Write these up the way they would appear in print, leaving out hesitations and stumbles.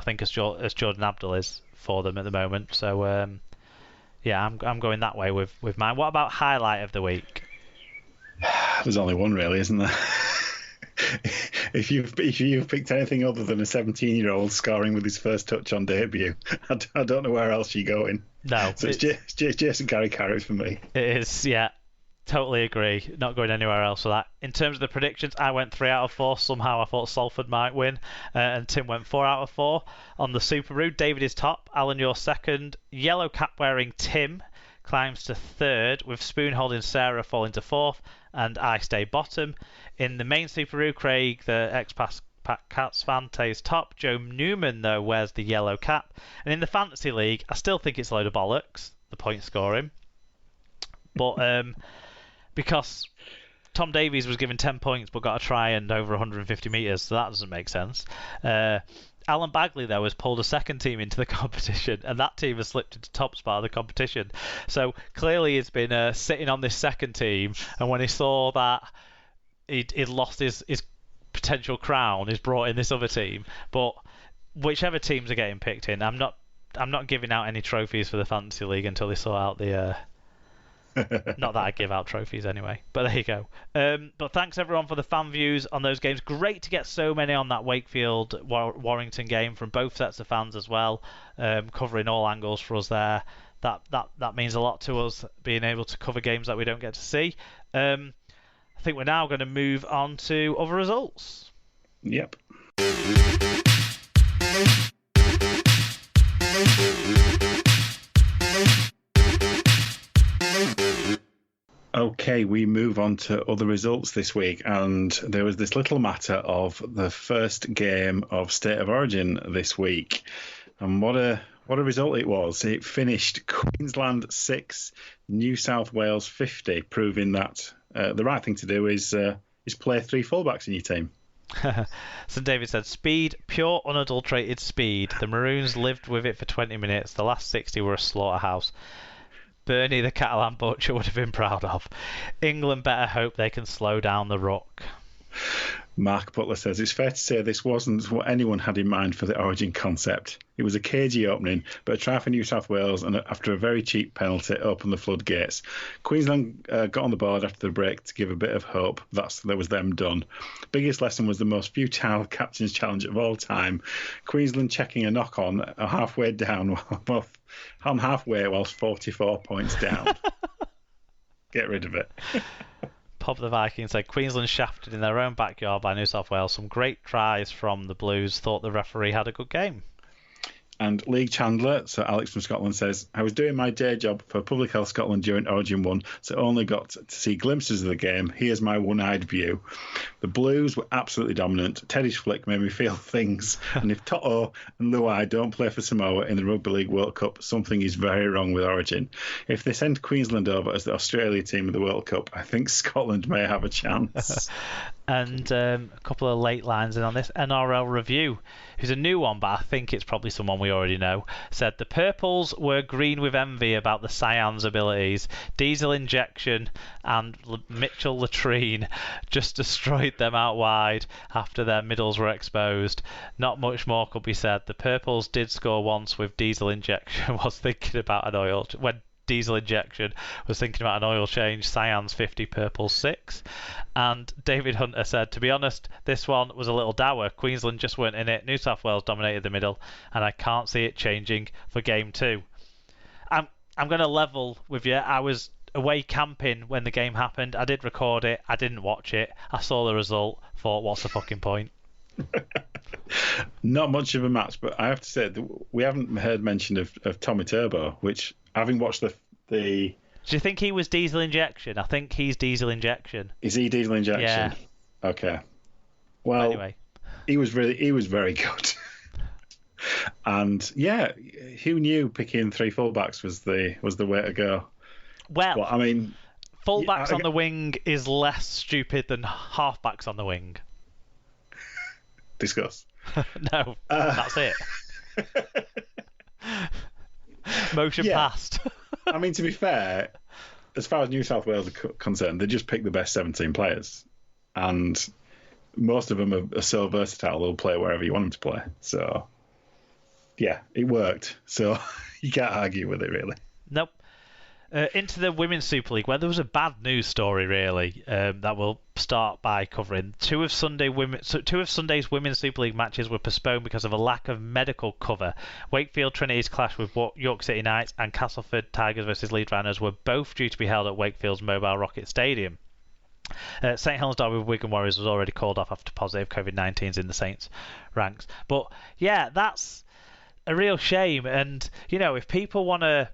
think, as Jordan Abdul is for them at the moment. So yeah, I'm going that way with mine. What about highlight of the week? There's only one, really, isn't there? If you've picked anything other than a 17-year-old scoring with his first touch on debut, I don't know where else you're going. No, so it's Jason Garry-Carrick for me. It is, yeah. Totally agree. Not going anywhere else for that. In terms of the predictions, I went 3 out of 4. Somehow I thought Salford might win, and Tim went 4 out of 4. On the Superoo, David is top. Alan, you're second. Yellow cap wearing Tim climbs to third, with spoon holding Sarah falling to fourth, and I stay bottom. In the main Superoo, Craig, the ex-Cats fan, stays top. Joe Newman, though, wears the yellow cap. And in the Fantasy League, I still think it's a load of bollocks, the point scoring. But because Tom Davies was given 10 points but got a try and over 150 metres, so that doesn't make sense. Alan Bagley, though, has pulled a second team into the competition, and that team has slipped into top spot of the competition. So clearly he's been sitting on this second team, and when he saw that he'd lost his potential crown, he's brought in this other team. But whichever teams are getting picked in, I'm not giving out any trophies for the Fantasy League until they sort out the... Not that I give out trophies anyway, but there you go. But thanks everyone for the fan views on those games. Great to get so many on that Wakefield Warrington game from both sets of fans as well, covering all angles for us there. That means a lot to us, being able to cover games that we don't get to see. I think we're now going to move on to other results. Yep. Okay, we move on to other results this week, and there was this little matter of the first game of State of Origin this week, and what a result it was. It finished Queensland 6, New South Wales 50, proving that the right thing to do is play 3 fullbacks in your team. St David said, speed, pure unadulterated speed. The Maroons lived with it for 20 minutes. The last 60 were a slaughterhouse. Bernie the Catalan butcher would have been proud of. England better hope they can slow down the ruck. Mark Butler says, it's fair to say this wasn't what anyone had in mind for the Origin concept. It was a cagey opening, but a try for New South Wales, and after a very cheap penalty, opened the floodgates. Queensland got on the board after the break to give a bit of hope. That was them done. Biggest lesson was the most futile captain's challenge of all time. Queensland checking a knock-on halfway down, on halfway whilst 44 points down. Get rid of it. Pop the Vikings said Queensland shafted in their own backyard by New South Wales. Some great tries from the Blues. Thought the referee had a good game. And League Chandler, so Alex from Scotland, says, I was doing my day job for Public Health Scotland during Origin 1, so only got to see glimpses of the game. Here's my one-eyed view. The Blues were absolutely dominant. Teddy's flick made me feel things. And if Toto and Luai don't play for Samoa in the Rugby League World Cup, something is very wrong with Origin. If they send Queensland over as the Australia team of the World Cup, I think Scotland may have a chance. And a couple of late lines in on this. NRL Review, who's a new one, but I think it's probably someone we already know, said the Purples were green with envy about the Cyan's abilities. Diesel injection and Mitchell Latrine just destroyed them out wide after their middles were exposed. Not much more could be said. The Purples did score once with diesel injection. Was thinking about an oil when diesel injection was thinking about an oil change. Cyan's 50, Purple 6. And David Hunter said, to be honest, this one was a little dour. Queensland just weren't in it. New South Wales dominated the middle, and I can't see it changing for game 2. I'm going to level with you. I was away camping when the game happened. I did record it. I didn't watch it. I saw the result. Thought, what's the fucking point? Not much of a match, but I have to say we haven't heard mention of Tommy Turbo, which, having watched the Do you think he was diesel injection? I think he's diesel injection. Is he diesel injection? Yeah. Okay. Well, anyway, he was very good. And yeah, who knew picking 3 fullbacks was the way to go? Well, I mean, fullbacks on the wing is less stupid than halfbacks on the wing. Discuss. No, that's it. Motion passed. I mean, to be fair, as far as New South Wales are concerned, they just pick the best 17 players. And most of them are so versatile, they'll play wherever you want them to play. So, yeah, it worked. So you can't argue with it, really. Nope. Into the Women's Super League, where there was a bad news story, really, that we'll start by covering. Two of Sunday's Women's Super League matches were postponed because of a lack of medical cover. Wakefield Trinity's clash with York City Knights and Castleford Tigers versus Leeds Rhinos were both due to be held at Wakefield's Mobile Rocket Stadium. St Helens Derby with Wigan Warriors was already called off after positive COVID-19s in the Saints ranks. But yeah, that's a real shame. And, you know, if people want to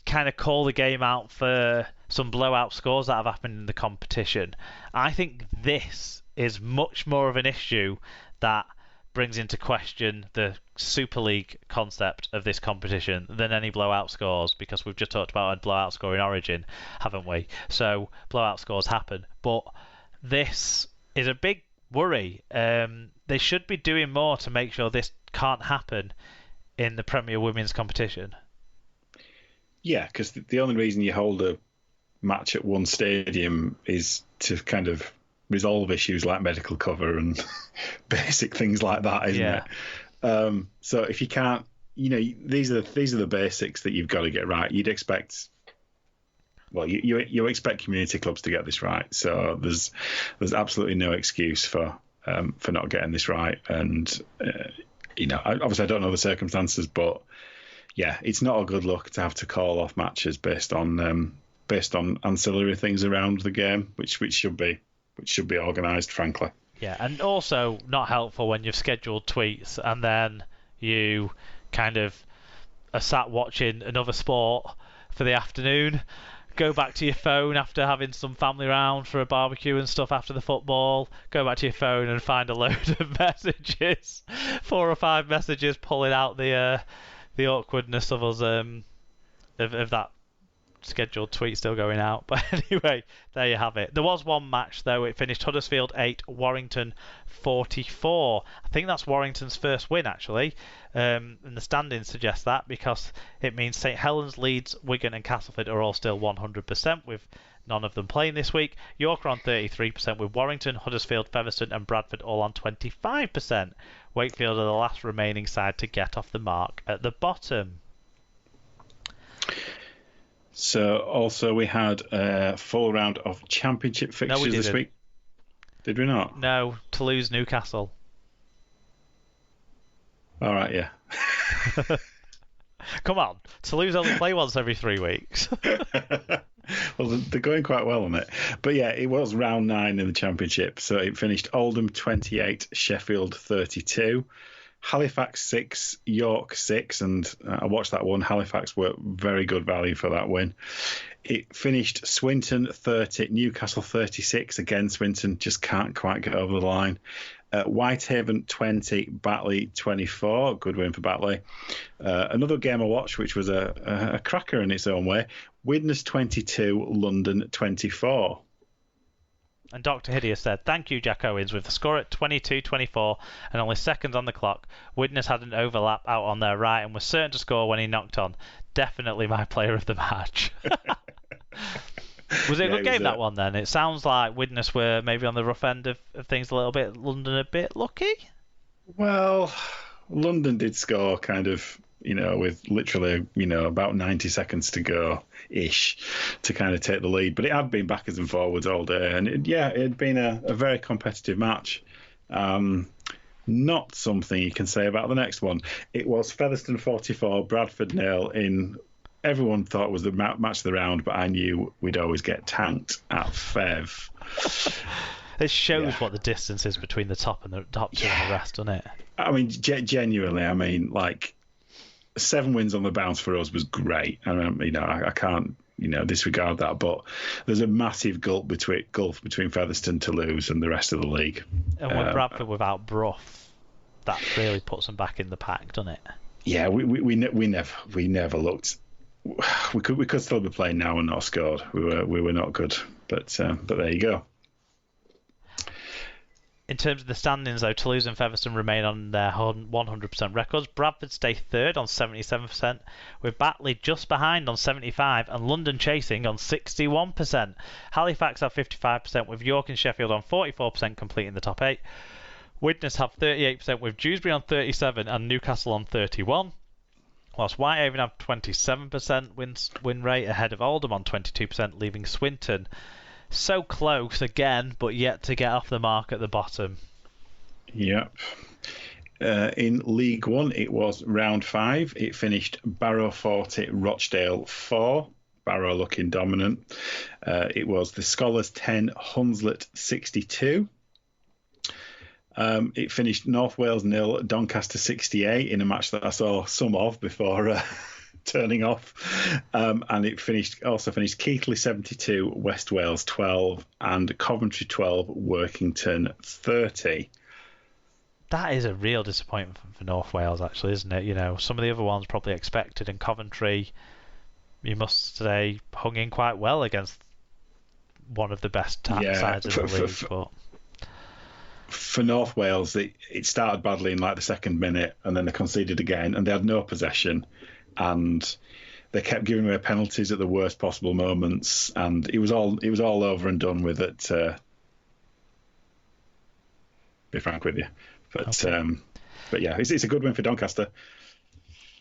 kind of call the game out for some blowout scores that have happened in the competition, I think this is much more of an issue that brings into question the Super League concept of this competition than any blowout scores, because we've just talked about a blowout score in Origin, haven't we? So blowout scores happen, but this is a big worry. They should be doing more to make sure this can't happen in the Premier Women's competition. Yeah, because the only reason you hold a match at one stadium is to kind of resolve issues like medical cover and basic things like that, isn't it? So if you can't, you know, these are the basics that you've got to get right. You'd expect, well, you expect community clubs to get this right. So there's absolutely no excuse for not getting this right. And you know, obviously I don't know the circumstances, but yeah, it's not a good look to have to call off matches based on ancillary things around the game, which should be organised, frankly. Yeah, and also not helpful when you've scheduled tweets and then you kind of are sat watching another sport for the afternoon, go back to your phone after having some family round for a barbecue and stuff after the football, go back to your phone and find a load of messages, 4 or 5 messages pulling out the awkwardness of us of that scheduled tweet still going out. But anyway, there you have it. There was one match though. It finished Huddersfield 8, Warrington 44. I think that's Warrington's first win actually, and the standings suggest that, because it means St Helens, Leeds, Wigan and Castleford are all still 100%, with none of them playing this week. York are on 33%, with Warrington, Huddersfield, Featherstone and Bradford all on 25%. Wakefield are the last remaining side to get off the mark at the bottom. So also we had a full round of championship fixtures this week. Did we not? No, Toulouse, Newcastle. All right, yeah. Come on, Toulouse only play once every 3 weeks. Well, they're going quite well on it. But yeah, it was round 9 in the championship. So it finished Oldham 28, Sheffield 32. Halifax 6, York 6, and I watched that one. Halifax were very good value for that win. It finished Swinton 30, Newcastle 36. Again, Swinton just can't quite get over the line. Whitehaven 20, Batley 24. Good win for Batley. Another game I watched, which was a cracker in its own way. Widnes 22, London 24. And Dr. Hideous said, "Thank you, Jack Owens, with the score at 22-24 and only seconds on the clock. Widnes had an overlap out on their right and was certain to score when he knocked on. Definitely my player of the match." Was it a good game, that one, then? It sounds like Widnes were maybe on the rough end of things a little bit. London a bit lucky? Well, London did score kind of, with literally, about 90 seconds to go-ish to kind of take the lead. But it had been backwards and forwards all day. And it had been a very competitive match. Not something you can say about the next one. It was Featherstone 44, Bradford 0 in... Everyone thought it was the match of the round, but I knew we'd always get tanked at Fev. It shows what the distance is between the top and the top two and the rest, doesn't it? I mean, genuinely, 7 wins on the bounce for us was great. I can't, disregard that. But there's a massive gulf between Featherstone, Toulouse, and the rest of the league. And with Bradford without Brough, that really puts them back in the pack, doesn't it? Yeah, we never looked. We could still be playing now and not scored. We were not good, but there you go. In terms of the standings, though, Toulouse and Featherstone remain on their 100% records. Bradford stay third on 77%, with Batley just behind on 75%, and London chasing on 61%. Halifax have 55%, with York and Sheffield on 44% completing the top 8. Widnes have 38% with Dewsbury on 37 and Newcastle on 31. Whilst Whitehaven have 27% win rate ahead of Oldham on 22%, leaving Swinton so close again, but yet to get off the mark at the bottom. Yep. In League One, it was round 5. It finished Barrow 40, Rochdale 4. Barrow looking dominant. It was the Scholars 10, Hunslet 62. It finished North Wales 0, Doncaster 68 in a match that I saw some of before turning off. And it also finished Keighley 72, West Wales 12, and Coventry 12, Workington 30. That is a real disappointment for North Wales, actually, isn't it? You know, some of the other ones probably expected, and Coventry, you must say, hung in quite well against one of the best sides in the league. For North Wales, it started badly in like the second minute, and then they conceded again, and they had no possession, and they kept giving away penalties at the worst possible moments, and it was all over and done with it. To be frank with you. But yeah, it's a good win for Doncaster.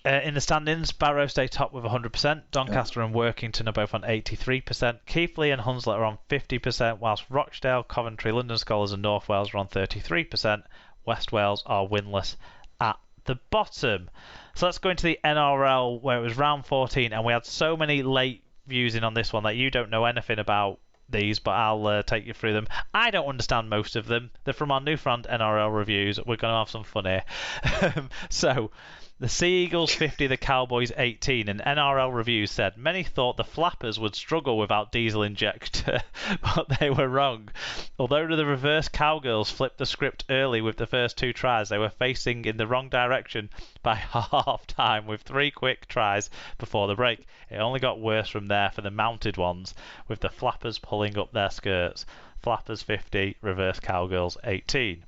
In the standings, Barrow stay top with 100%. Doncaster and Workington are both on 83%. Keighley and Hunslet are on 50%, whilst Rochdale, Coventry, London Scholars and North Wales are on 33%. West Wales are winless at the bottom. So let's go into the NRL, where it was round 14, and we had so many late views in on this one that you don't know anything about these, but I'll take you through them. I don't understand most of them. They're from our new friend NRL reviews. We're going to have some fun here. So, the Sea Eagles 50, the Cowboys 18, and NRL reviews said many thought the Flappers would struggle without diesel injector, but they were wrong. Although the reverse Cowgirls flipped the script early with the first 2 tries, they were facing in the wrong direction by half time with 3 quick tries before the break. It only got worse from there for the mounted ones, with the Flappers pulling up their skirts. Flappers 50, reverse Cowgirls 18.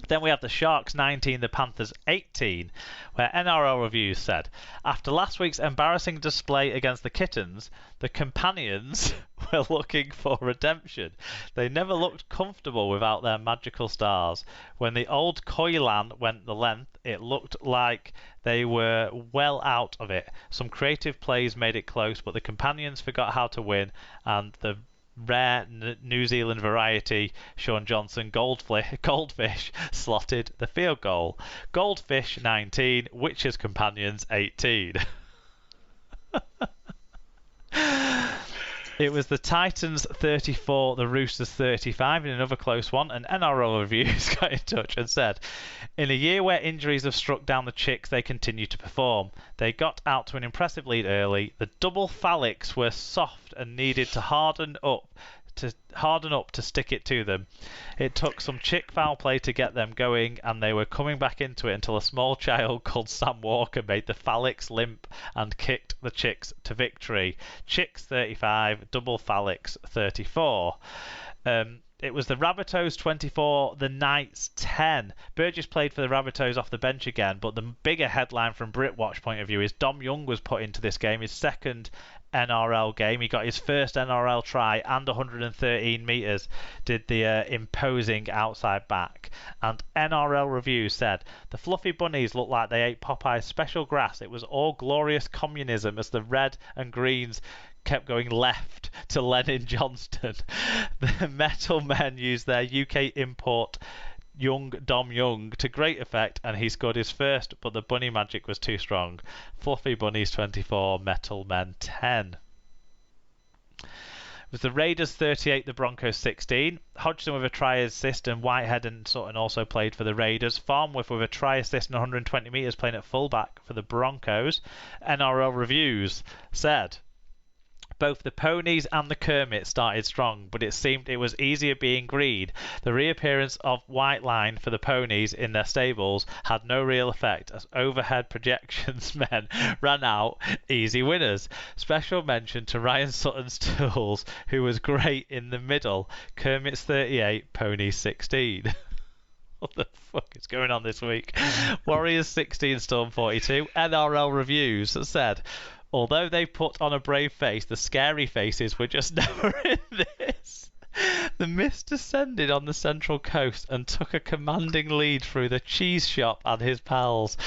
Then we have the Sharks 19, the Panthers 18, where NRL reviews said, after last week's embarrassing display against the Kittens, the Companions were looking for redemption. They never looked comfortable without their magical stars. When the old Koilan went the length, it looked like they were well out of it. Some creative plays made it close, but the Companions forgot how to win, and the rare New Zealand variety Sean Johnson Goldfish slotted the field goal. Goldfish 19, Witches Companions 18. It was the Titans 34, the Roosters 35 in another close one, and NRL reviews got in touch and said, in a year where injuries have struck down the Chicks, they continue to perform. They got out to an impressive lead early. The double phallics were soft and needed to harden up to stick it to them. It took some Chick foul play to get them going, and they were coming back into it until a small child called Sam Walker made the phallics limp and kicked the Chicks to victory. Chicks 35, double phallics 34. It was the Rabbitohs 24, the Knights 10. Burgess played for the Rabbitohs off the bench again, but the bigger headline from Britwatch point of view is Dom Young was put into this game, his second NRL game. He got his first NRL try and 113 metres, did the imposing outside back. And NRL Review said, the fluffy bunnies looked like they ate Popeye's special grass. It was all glorious communism as the red and greens kept going left to Lennon Johnston. The Metal Men used their UK import Dom Young to great effect, and he scored his first, but the bunny magic was too strong. Fluffy Bunnies 24, Metal Men 10. It was the Raiders 38, the Broncos 16. Hodgson with a try assist, and Whitehead and Sutton also played for the Raiders. Farnworth with a try assist and 120 metres playing at fullback for the Broncos. NRL Reviews said, both the Ponies and the Kermit started strong, but it seemed it was easier being green. The reappearance of White Line for the Ponies in their stables had no real effect, as overhead projections men ran out easy winners. Special mention to Ryan Sutton's tools, who was great in the middle. Kermit's 38, Ponies 16. What the fuck is going on this week? Warriors 16, Storm 42. NRL Reviews said, although they put on a brave face, the scary faces were just never in this. The mist descended on the central coast and took a commanding lead through the cheese shop and his pals.